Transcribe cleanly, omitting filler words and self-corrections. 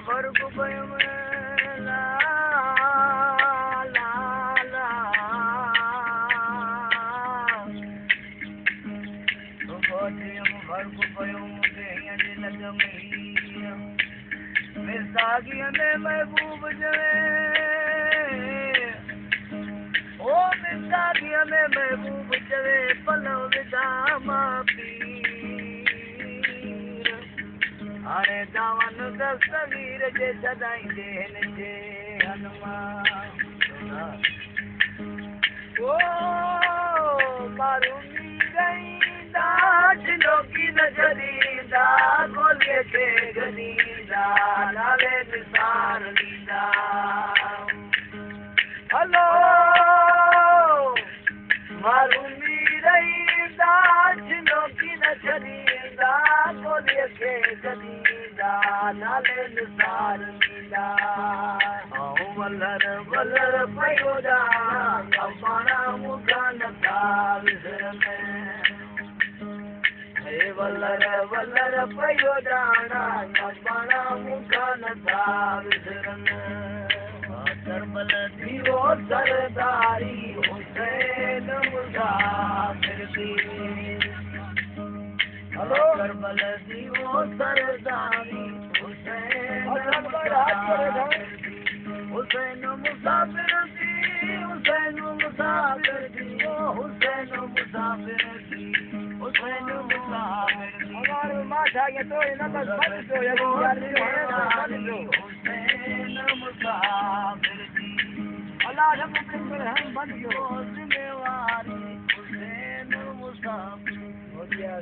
फर्क पयो ला ला ला तो बोलियो फर्क पयो मुझे ये लग में मिसागी में महबूब जवे ओ मिसागी में महबूब जवे पलो विदामा हाणे दावन दस्तगीर जे सदाईंदे हिन जे हनुमान ओ मारूनी गईंदा झिलोकी नजरींदा गोलीअ खे गनींदा नाले निसार ॾींदा हलो मारूनी रहींदा झिलोकी नजरींदा गोलीअ खे गनींदा नाले निसार ॾींदा वलर वलर पयो ॼाणा पाणा मूंखां नथा विसरनि हे वलर वलर पयो ॼाणा पाणा मूंखां नथा विसरनि करबल थीवो सरदारी हुसैन मुसाफ़िर थी हलो करबल थीवो सरदारी हुसैन हुसैन मुसाफ़िर थी हुसैन मुसाफ़िर थी हुसैन मुसाफ़िर थी हुसैन मुसाफ़िर थी हमारे माथा ये तो इन बस बंद जो ये हुसैन मुसाफ़िर थी अल्लाह रब पर हम बंद जो जिम्मेवारी हुसैन मुसाफ़िर हो गया